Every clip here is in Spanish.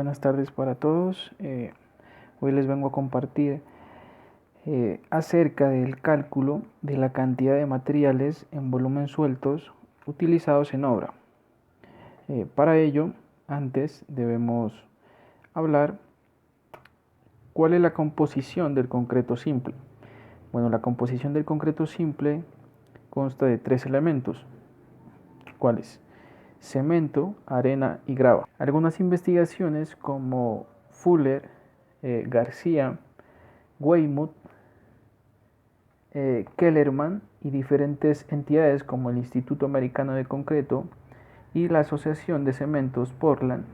buenas tardes para todos. Hoy les vengo a compartir acerca del cálculo de la cantidad de materiales en volumen sueltos utilizados en obra. Para ello, antes debemos hablar cuál es la composición del concreto simple. Bueno, la composición del concreto simple consta de 3 elementos, ¿cuáles? Cemento, arena y grava. Algunas investigaciones como Fuller, García, Weymouth, Kellerman y diferentes entidades como el Instituto Americano de Concreto y la Asociación de Cementos Portland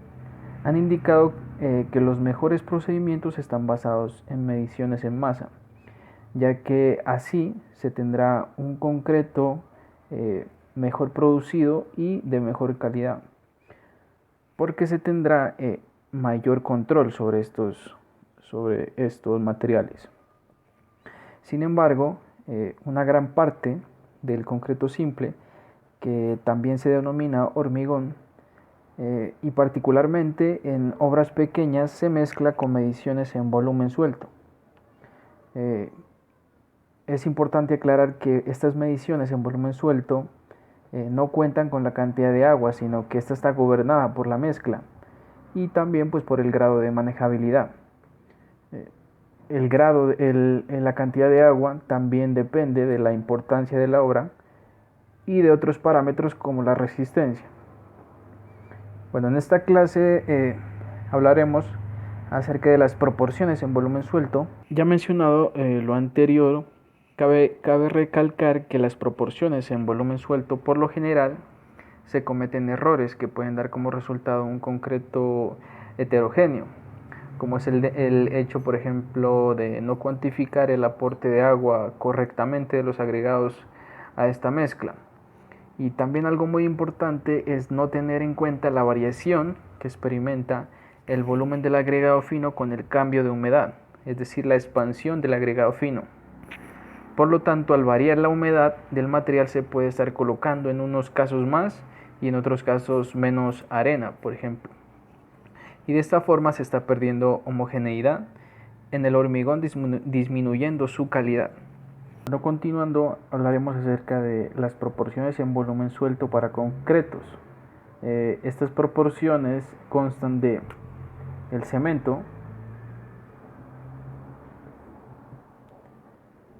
han indicado que los mejores procedimientos están basados en mediciones en masa, ya que así se tendrá un concreto mejor producido y de mejor calidad, porque se tendrá mayor control sobre estos materiales. Sin embargo, una gran parte del concreto simple, que también se denomina hormigón, y particularmente en obras pequeñas, se mezcla con mediciones en volumen suelto. Es importante aclarar que estas mediciones en volumen suelto no cuentan con la cantidad de agua, sino que esta está gobernada por la mezcla y también pues por el grado de manejabilidad. La cantidad de agua también depende de la importancia de la obra y de otros parámetros como la resistencia. Bueno, en esta clase hablaremos acerca de las proporciones en volumen suelto. Ya mencionado lo anterior, cabe recalcar que las proporciones en volumen suelto por lo general se cometen errores que pueden dar como resultado un concreto heterogéneo, como es el hecho, por ejemplo, de no cuantificar el aporte de agua correctamente de los agregados a esta mezcla. Y también algo muy importante es no tener en cuenta la variación que experimenta el volumen del agregado fino con el cambio de humedad, es decir, la expansión del agregado fino. Por lo tanto, al variar la humedad del material se puede estar colocando en unos casos más y en otros casos menos arena, por ejemplo. Y de esta forma se está perdiendo homogeneidad en el hormigón, disminuyendo su calidad. Bueno, continuando, hablaremos acerca de las proporciones en volumen suelto para concretos. Estas proporciones constan de el cemento,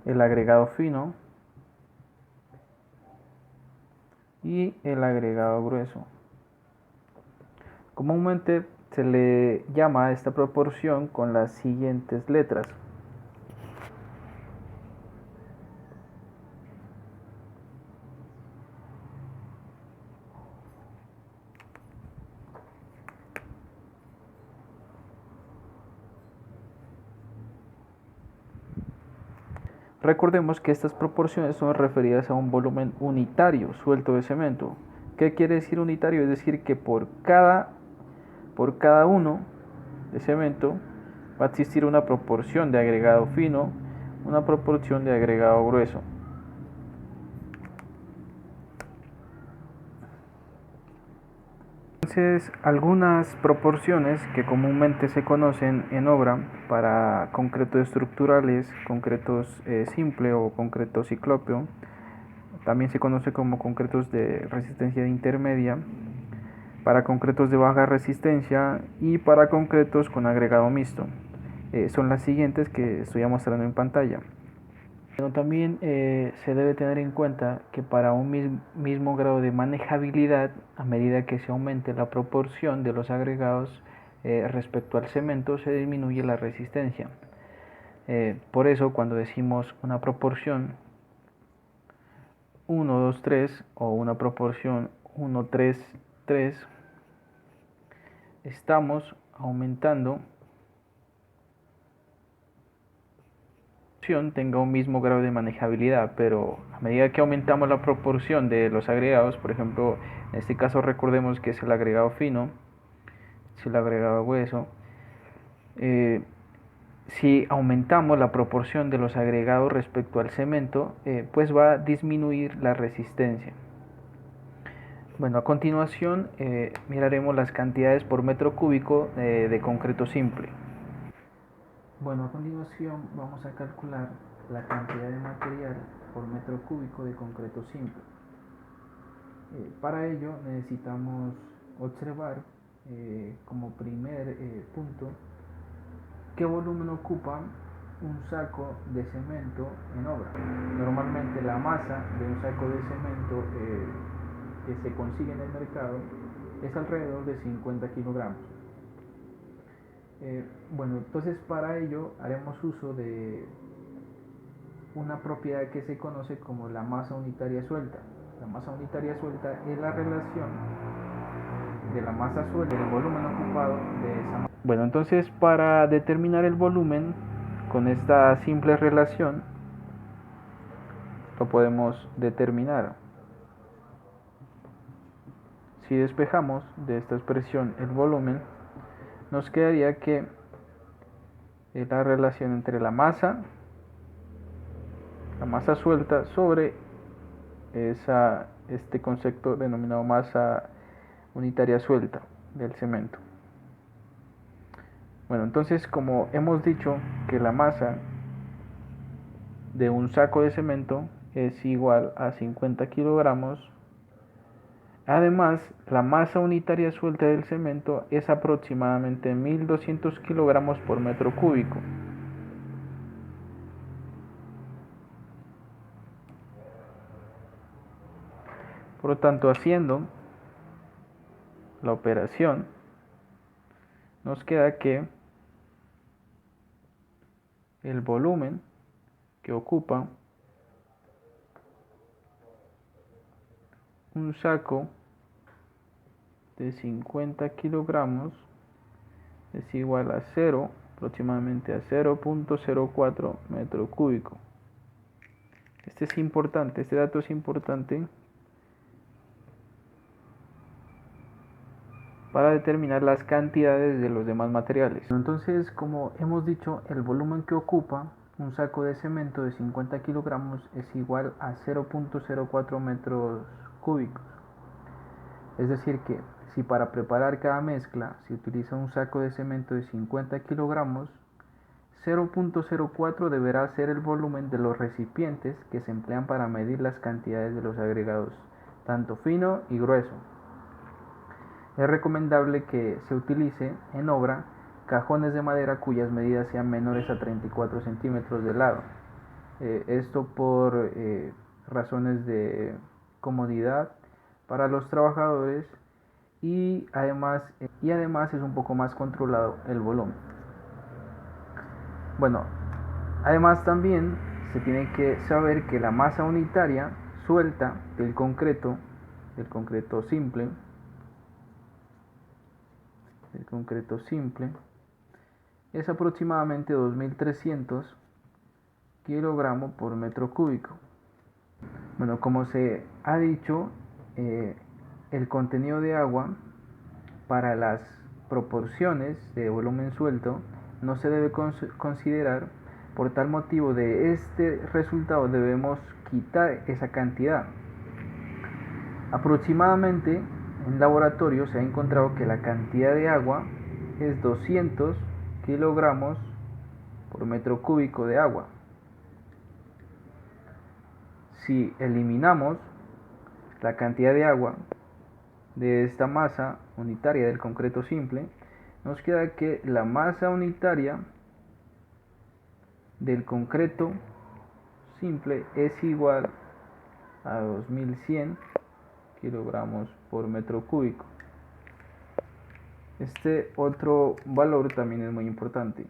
el agregado fino y el agregado grueso. Comúnmente se le llama a esta proporción con las siguientes letras. Recordemos que estas proporciones son referidas a un volumen unitario suelto de cemento. ¿Qué quiere decir unitario? Es decir, que por cada uno de cemento va a existir una proporción de agregado fino, una proporción de agregado grueso. Entonces, algunas proporciones que comúnmente se conocen en obra para concretos estructurales, concretos simple o concreto ciclópeo, también se conoce como concretos de resistencia intermedia, para concretos de baja resistencia y para concretos con agregado mixto. Son las siguientes que estoy mostrando en pantalla. Pero también se debe tener en cuenta que para un mismo grado de manejabilidad, a medida que se aumente la proporción de los agregados respecto al cemento, se disminuye la resistencia. Por eso, cuando decimos una proporción 1, 2, 3 o una proporción 1, 3, 3, estamos aumentando tenga un mismo grado de manejabilidad, pero a medida que aumentamos la proporción de los agregados, por ejemplo, en este caso recordemos que es el agregado fino, es el agregado grueso, si aumentamos la proporción de los agregados respecto al cemento, pues va a disminuir la resistencia. Bueno, a continuación miraremos las cantidades por metro cúbico de concreto simple. Bueno, a continuación vamos a calcular la cantidad de material por metro cúbico de concreto simple. Para ello necesitamos observar como primer punto qué volumen ocupa un saco de cemento en obra. Normalmente la masa de un saco de cemento que se consigue en el mercado es alrededor de 50 kilogramos. Bueno, entonces para ello haremos uso de una propiedad que se conoce como la masa unitaria suelta. La masa unitaria suelta es la relación de la masa suelta y el volumen ocupado de esa masa. Bueno, entonces para determinar el volumen con esta simple relación lo podemos determinar. Si despejamos de esta expresión el volumen, nos quedaría que es la relación entre la masa suelta sobre este concepto denominado masa unitaria suelta del cemento. Bueno, entonces como hemos dicho que la masa de un saco de cemento es igual a 50 kilogramos, además la masa unitaria suelta del cemento es aproximadamente 1200 kilogramos por metro cúbico. Por lo tanto, haciendo la operación, nos queda que el volumen que ocupa un saco de 50 kilogramos es igual a 0, aproximadamente a 0.04 metro cúbico. Este es importante, este dato es importante para determinar las cantidades de los demás materiales. Entonces, como hemos dicho, el volumen que ocupa un saco de cemento de 50 kilogramos es igual a 0.04 metros cúbicos. Es decir que si para preparar cada mezcla se utiliza un saco de cemento de 50 kilogramos, 0.04 deberá ser el volumen de los recipientes que se emplean para medir las cantidades de los agregados, tanto fino y grueso. Es recomendable que se utilice en obra cajones de madera cuyas medidas sean menores a 34 centímetros de lado. Esto por razones de comodidad para los trabajadores y además es un poco más controlado el volumen. Bueno, además también se tiene que saber que la masa unitaria suelta del concreto simple, es aproximadamente 2300 kilogramos por metro cúbico. Bueno, como se ha dicho, el contenido de agua para las proporciones de volumen suelto no se debe considerar. Por tal motivo, de este resultado debemos quitar esa cantidad. Aproximadamente en laboratorio se ha encontrado que la cantidad de agua es 200 kilogramos por metro cúbico de agua. Si eliminamos la cantidad de agua de esta masa unitaria del concreto simple, nos queda que la masa unitaria del concreto simple es igual a 2100 kilogramos por metro cúbico. Este otro valor también es muy importante.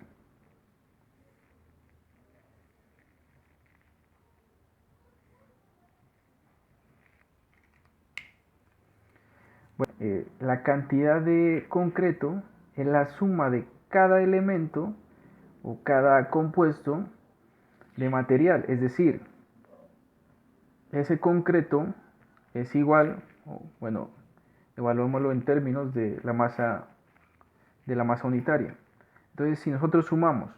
Bueno, la cantidad de concreto es la suma de cada elemento o cada compuesto de material, es decir, ese concreto es igual, bueno, evaluémoslo en términos de la masa unitaria. Entonces, si nosotros sumamos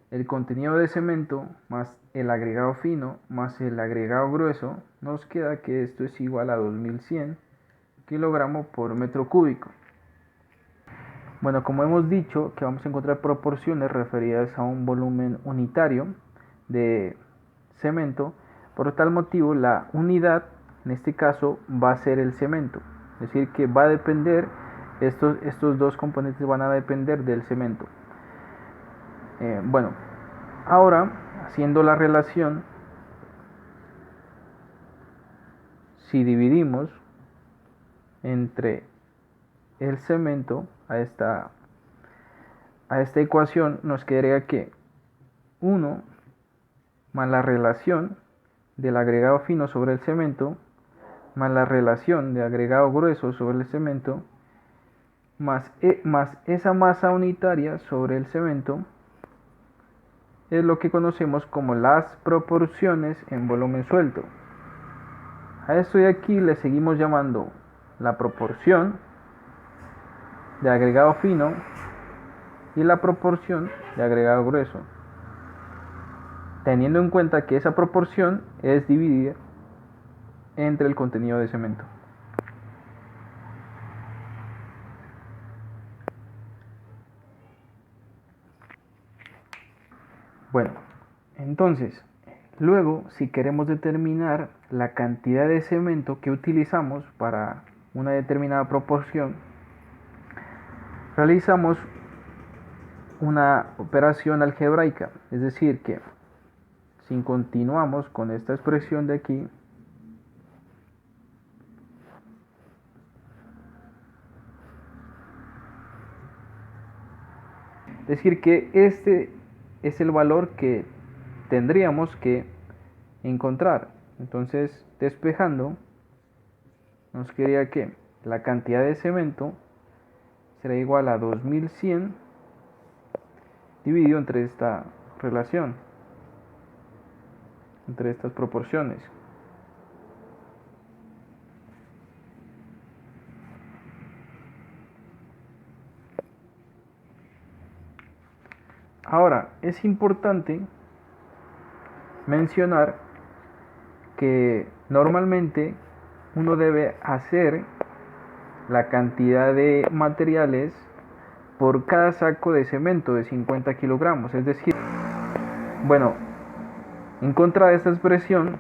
el contenido de cemento más el agregado fino más el agregado grueso, nos queda que esto es igual a 2100 kilogramo por metro cúbico. Bueno, como hemos dicho que vamos a encontrar proporciones referidas a un volumen unitario de cemento, por tal motivo la unidad en este caso va a ser el cemento, es decir que va a depender, estos dos componentes van a depender del cemento. Bueno, ahora haciendo la relación, si dividimos entre el cemento a esta ecuación, nos quedaría que 1 más la relación del agregado fino sobre el cemento más la relación de agregado grueso sobre el cemento más esa masa unitaria sobre el cemento es lo que conocemos como las proporciones en volumen suelto. A esto de aquí le seguimos llamando la proporción de agregado fino y la proporción de agregado grueso, teniendo en cuenta que esa proporción es dividida entre el contenido de cemento. Bueno, entonces, luego si queremos determinar la cantidad de cemento que utilizamos para una determinada proporción, realizamos una operación algebraica, es decir que si continuamos con esta expresión de aquí, es decir que este es el valor que tendríamos que encontrar. Entonces, despejando, nos quedaría que la cantidad de cemento será igual a 2100 dividido entre esta relación, entre estas proporciones. Ahora, es importante mencionar que normalmente uno debe hacer la cantidad de materiales por cada saco de cemento de 50 kilogramos. Es decir, bueno, en contra de esta expresión,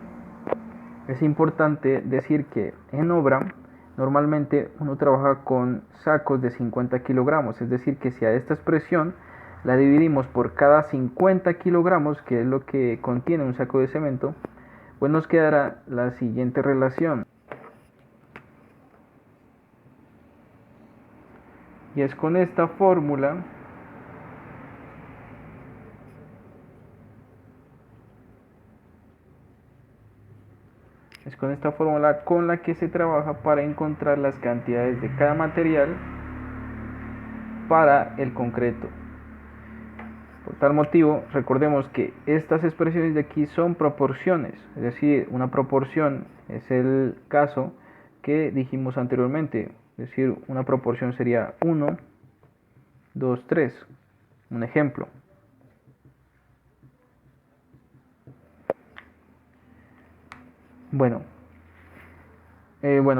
es importante decir que en obra normalmente uno trabaja con sacos de 50 kilogramos. Es decir, que si a esta expresión la dividimos por cada 50 kilogramos, que es lo que contiene un saco de cemento, pues nos quedará la siguiente relación. Y es con esta fórmula con la que se trabaja para encontrar las cantidades de cada material para el concreto. Por tal motivo, recordemos que estas expresiones de aquí son proporciones, es decir, una proporción es el caso que dijimos anteriormente, es decir, una proporción sería 1, 2, 3, un ejemplo. Bueno,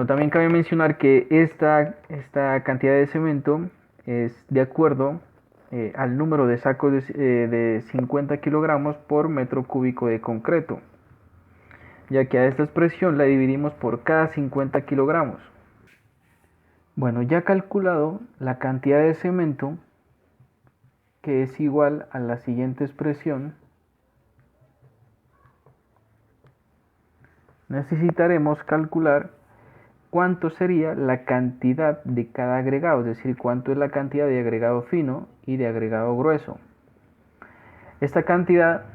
también cabe mencionar que esta cantidad de cemento es de acuerdo al número de sacos de 50 kilogramos por metro cúbico de concreto, ya que a esta expresión la dividimos por cada 50 kilogramos. Bueno, ya calculado la cantidad de cemento, que es igual a la siguiente expresión, necesitaremos calcular cuánto sería la cantidad de cada agregado, es decir, cuánto es la cantidad de agregado fino y de agregado grueso. Esta cantidad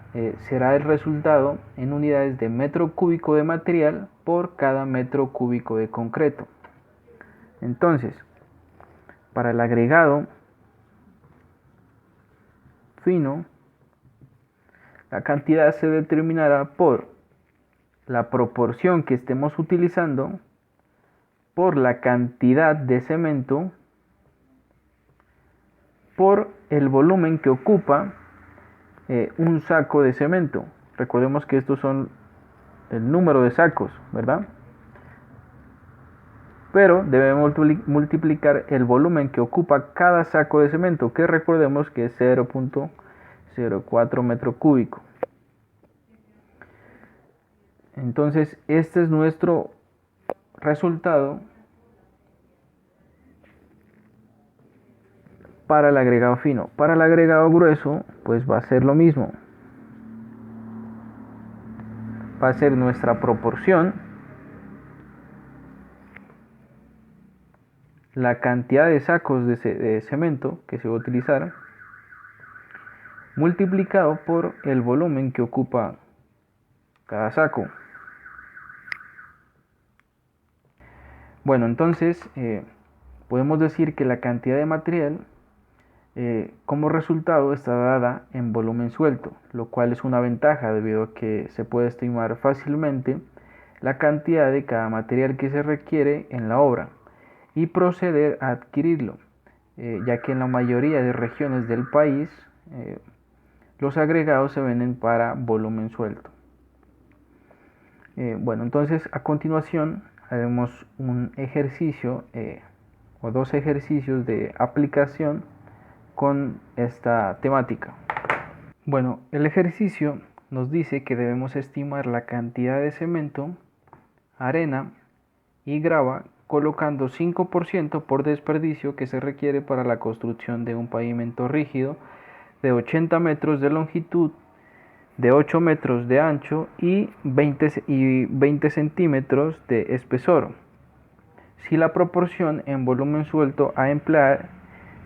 será el resultado en unidades de metro cúbico de material por cada metro cúbico de concreto. Entonces, para el agregado fino, la cantidad se determinará por la proporción que estemos utilizando por la cantidad de cemento por el volumen que ocupa un saco de cemento. Recordemos que estos son el número de sacos, ¿verdad? pero debemos multiplicar el volumen que ocupa cada saco de cemento, que recordemos que es 0.04 metro cúbico. Entonces este es nuestro resultado para el agregado fino. Para el agregado grueso pues va a ser lo mismo, va a ser nuestra proporción, la cantidad de sacos de cemento que se va a utilizar, multiplicado por el volumen que ocupa cada saco. Bueno, entonces podemos decir que la cantidad de material como resultado está dada en volumen suelto, lo cual es una ventaja debido a que se puede estimar fácilmente la cantidad de cada material que se requiere en la obra y proceder a adquirirlo, ya que en la mayoría de regiones del país los agregados se venden para volumen suelto. Bueno, entonces a continuación haremos un ejercicio o dos ejercicios de aplicación con esta temática. Bueno, el ejercicio nos dice que debemos estimar la cantidad de cemento, arena y grava colocando 5% por desperdicio que se requiere para la construcción de un pavimento rígido de 80 metros de longitud, de 8 metros de ancho y 20 centímetros de espesor, si la proporción en volumen suelto a emplear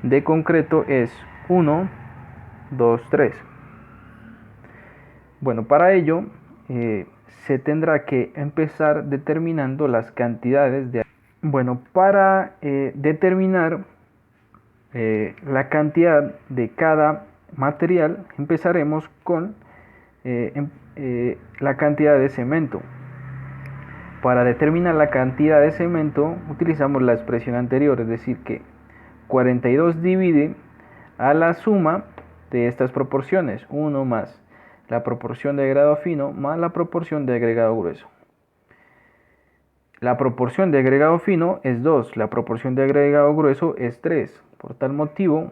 de concreto es 1, 2, 3. Bueno, para ello se tendrá que empezar determinando las cantidades de... Bueno, para determinar la cantidad de cada material, empezaremos con la cantidad de cemento. Para determinar la cantidad de cemento utilizamos la expresión anterior, es decir que 42 divide a la suma de estas proporciones, 1 más la proporción de agregado fino más la proporción de agregado grueso. La proporción de agregado fino es 2, la proporción de agregado grueso es 3. Por tal motivo,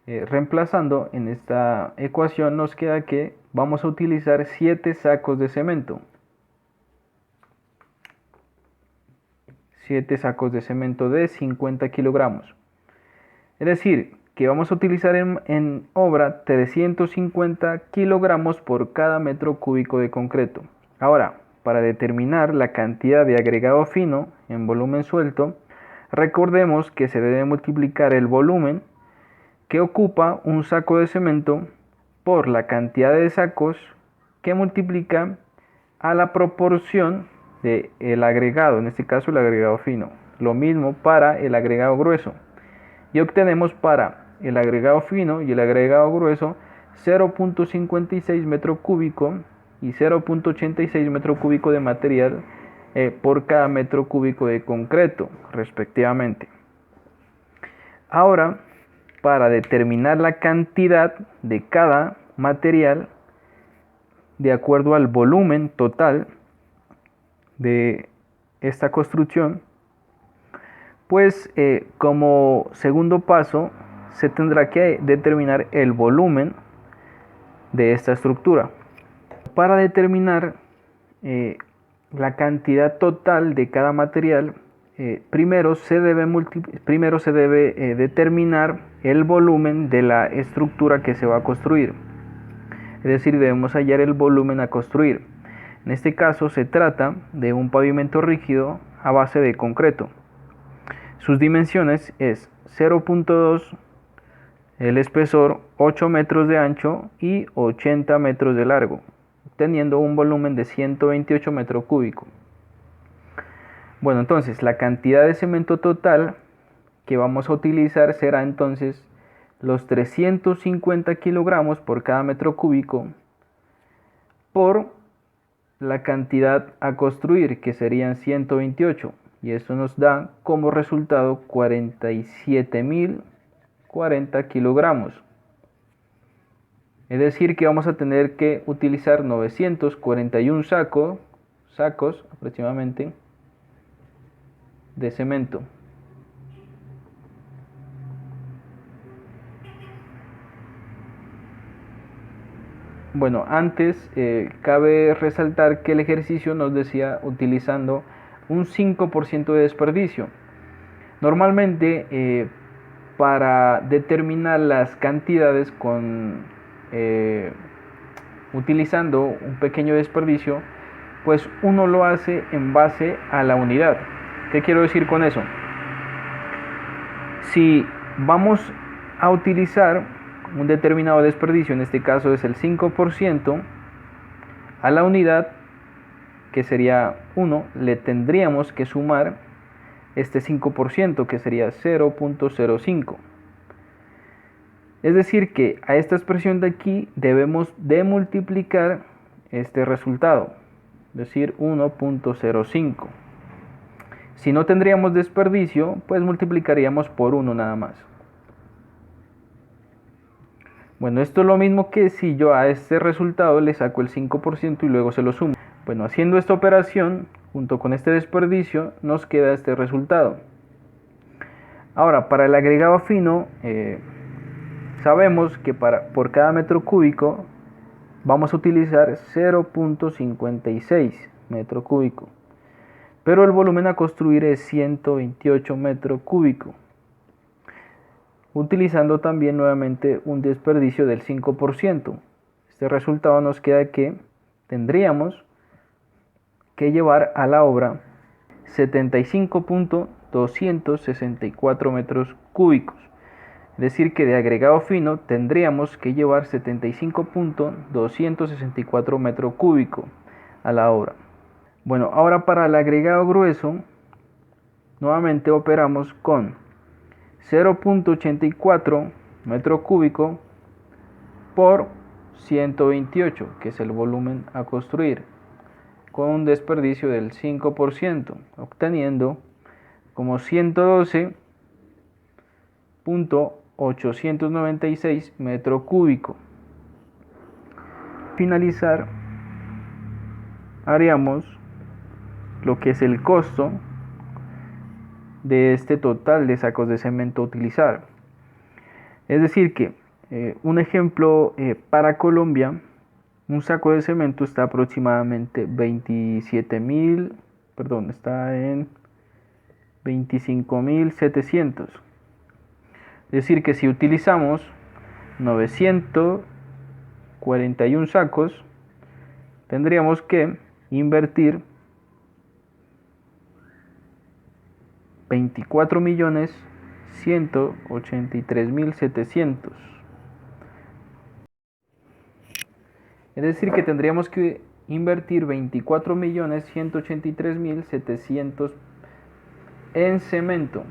reemplazando en esta ecuación nos queda que vamos a utilizar 7 sacos de cemento. 7 sacos de cemento de 50 kilogramos. Es decir, que vamos a utilizar en obra 350 kilogramos por cada metro cúbico de concreto. Ahora, para determinar la cantidad de agregado fino en volumen suelto, recordemos que se debe multiplicar el volumen que ocupa un saco de cemento por la cantidad de sacos que multiplica a la proporción del agregado, en este caso el agregado fino. Lo mismo para el agregado grueso. Y obtenemos para el agregado fino y el agregado grueso 0.56 metro cúbico y 0.86 metro cúbico de material por cada metro cúbico de concreto, respectivamente. Ahora, para determinar la cantidad de cada material de acuerdo al volumen total de esta construcción, pues como segundo paso se tendrá que determinar el volumen de esta estructura. Para determinar la cantidad total de cada material, primero se debe determinar el volumen de la estructura que se va a construir. Es decir, debemos hallar el volumen a construir. En este caso se trata de un pavimento rígido a base de concreto. Sus dimensiones es 0.2 el espesor, 8 metros de ancho y 80 metros de largo, teniendo un volumen de 128 metros cúbicos. Bueno, entonces la cantidad de cemento total que vamos a utilizar será entonces los 350 kilogramos por cada metro cúbico por la cantidad a construir, que serían 128, y esto nos da como resultado 47.040 kilogramos. Es decir que vamos a tener que utilizar 941 sacos aproximadamente de cemento. Bueno, antes cabe resaltar que el ejercicio nos decía utilizando un 5% de desperdicio. Normalmente para determinar las cantidades utilizando un pequeño desperdicio, pues uno lo hace en base a la unidad. ¿Qué quiero decir con eso? Si vamos a utilizar un determinado desperdicio, en este caso es el 5%, a la unidad, que sería 1, le tendríamos que sumar este 5%, que sería 0.05. Es decir que a esta expresión de aquí debemos de multiplicar este resultado, es decir, 1.05. Si no tendríamos desperdicio, pues multiplicaríamos por 1 nada más. Bueno, esto es lo mismo que si yo a este resultado le saco el 5% y luego se lo sumo. Bueno, haciendo esta operación, junto con este desperdicio, nos queda este resultado. Ahora, para el agregado fino, sabemos que por cada metro cúbico vamos a utilizar 0.56 metro cúbico. Pero el volumen a construir es 128 metro cúbico, utilizando también nuevamente un desperdicio del 5%. Este resultado nos queda que tendríamos que llevar a la obra 75.264 metros cúbicos. Es decir que de agregado fino tendríamos que llevar 75.264 metros cúbicos a la obra. Bueno, ahora para el agregado grueso, nuevamente operamos con 0.84 metro cúbico por 128, que es el volumen a construir, con un desperdicio del 5%, obteniendo como 112.896 metro cúbico. Finalizar, haríamos lo que es el costo de este total de sacos de cemento a utilizar. Es decir que un ejemplo para Colombia, un saco de cemento está aproximadamente está en 25.700. Es decir que si utilizamos 941 sacos, tendríamos que invertir 24.183.700. Es decir que tendríamos que invertir 24.183.700 en cemento.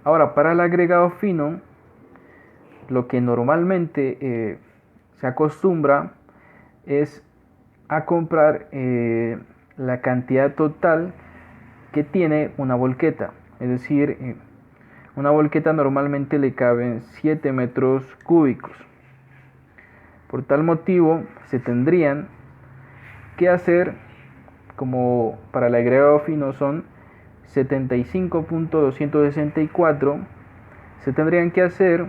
Ahora, para el agregado fino, lo que normalmente se acostumbra es a comprar la cantidad total que tiene una volqueta. Es decir, una volqueta normalmente le caben 7 metros cúbicos. Por tal motivo, se tendrían que hacer, como para el agregado fino son 75.264, se tendrían que hacer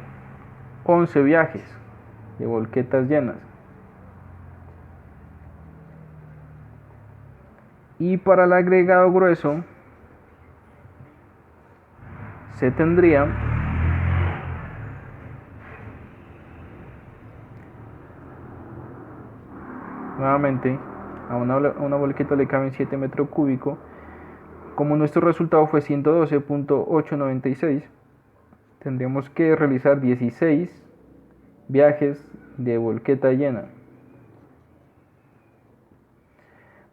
11 viajes de volquetas llenas. Y para el agregado grueso se tendría nuevamente a una volqueta le caben 7 metros cúbicos. Como nuestro resultado fue 112.896, tendríamos que realizar 16 viajes de volqueta llena.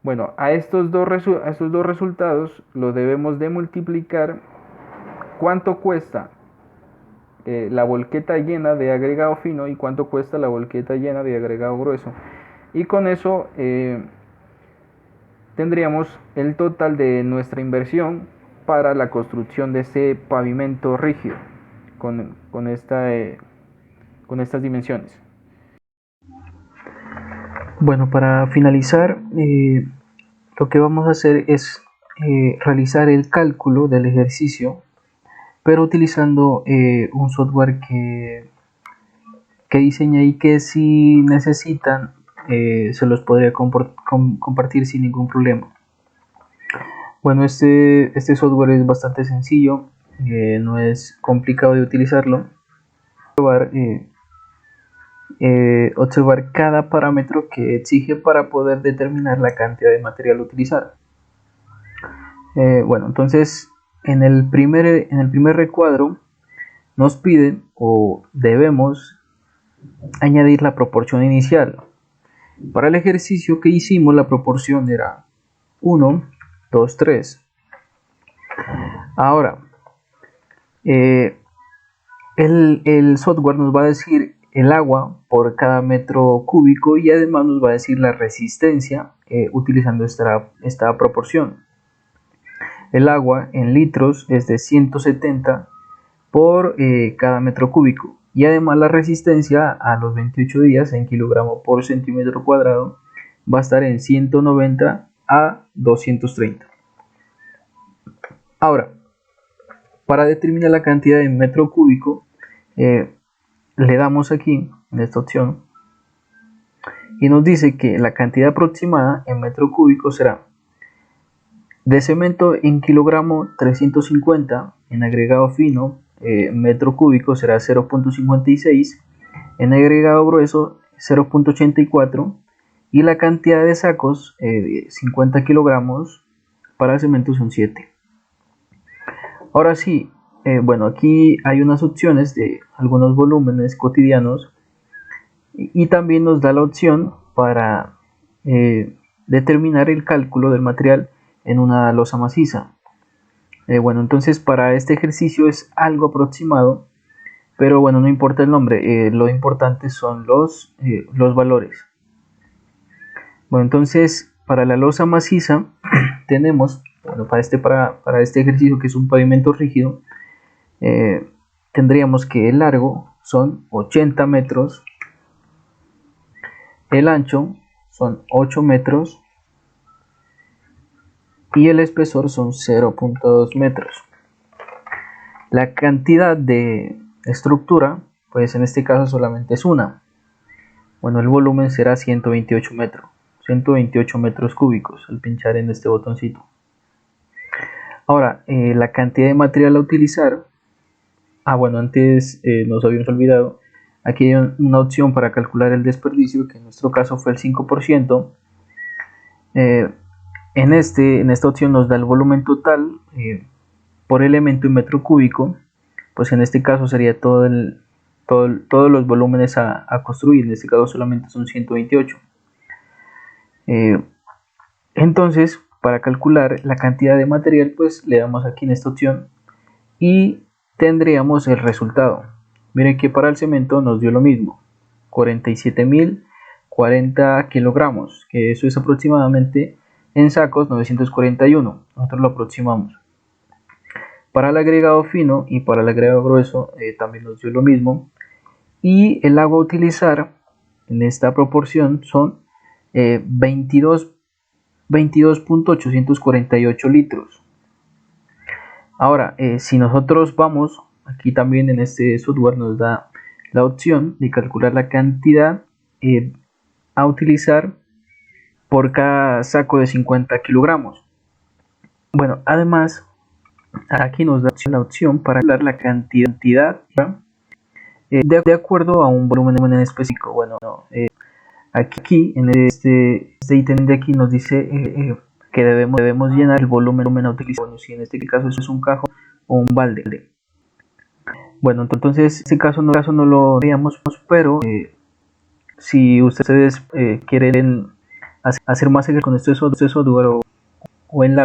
Bueno, a estos dos resultados lo debemos de multiplicar cuánto cuesta la volqueta llena de agregado fino y cuánto cuesta la volqueta llena de agregado grueso. Y con eso tendríamos el total de nuestra inversión para la construcción de ese pavimento rígido con estas dimensiones. Bueno, para finalizar, lo que vamos a hacer es realizar el cálculo del ejercicio, pero utilizando un software que diseñé y que si necesitan se los podría compartir sin ningún problema. Bueno, este software es bastante sencillo, no es complicado de utilizarlo. Observar cada parámetro que exige para poder determinar la cantidad de material a utilizar. Bueno, entonces en el primer recuadro nos piden o debemos añadir la proporción inicial. Para el ejercicio que hicimos la proporción era 1, 2, 3. Ahora el software nos va a decir el agua por cada metro cúbico y además nos va a decir la resistencia utilizando esta proporción. El agua en litros es de 170 por cada metro cúbico y además la resistencia a los 28 días en kilogramo por centímetro cuadrado va a estar en 190 a 230. Ahora, para determinar la cantidad en metro cúbico, le damos aquí en esta opción y nos dice que la cantidad aproximada en metro cúbico será de cemento en kilogramo 350, en agregado fino metro cúbico será 0.56, en agregado grueso 0.84 y la cantidad de sacos 50 kilogramos para cemento son 7. Ahora sí, bueno, aquí hay unas opciones de algunos volúmenes cotidianos y también nos da la opción para determinar el cálculo del material en una losa maciza. Bueno, entonces para este ejercicio es algo aproximado, pero bueno, no importa el nombre, lo importante son los valores. Bueno, entonces para la losa maciza tenemos, bueno, para este ejercicio que es un pavimento rígido, tendríamos que el largo son 80 metros, el ancho son 8 metros y el espesor son 0.2 metros. La cantidad de estructura, pues en este caso solamente es una. Bueno, el volumen será 128 metros cúbicos al pinchar en este botoncito. Ahora, la cantidad de material a utilizar. Bueno, antes nos habíamos olvidado. Aquí hay una opción para calcular el desperdicio, que en nuestro caso fue el 5%. En esta opción nos da el volumen total por elemento en metro cúbico, pues en este caso sería todos los volúmenes a construir, en este caso solamente son 128. Entonces, para calcular la cantidad de material, pues le damos aquí en esta opción y tendríamos el resultado. Miren que para el cemento nos dio lo mismo, 47.040 kilogramos, que eso es aproximadamente en sacos 941, nosotros lo aproximamos. Para el agregado fino y para el agregado grueso también nos dio lo mismo, y el agua a utilizar en esta proporción son 22.848 litros. Ahora, si nosotros vamos, aquí también en este software nos da la opción de calcular la cantidad a utilizar por cada saco de 50 kilogramos. Bueno, además aquí nos da la opción para calcular la cantidad de acuerdo a un volumen en específico. Bueno, aquí en este ítem de aquí nos dice que debemos llenar el volumen a utilizar. Bueno, si en este caso eso es un cajón o un balde. Bueno, entonces en este caso no lo haríamos, pero si ustedes quieren hacer más con este software o en la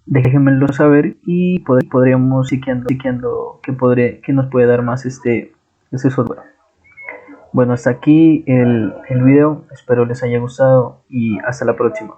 déjenmelo saber y podríamos chequeando que nos puede dar más este software. Bueno, hasta aquí el video, espero les haya gustado y hasta la próxima.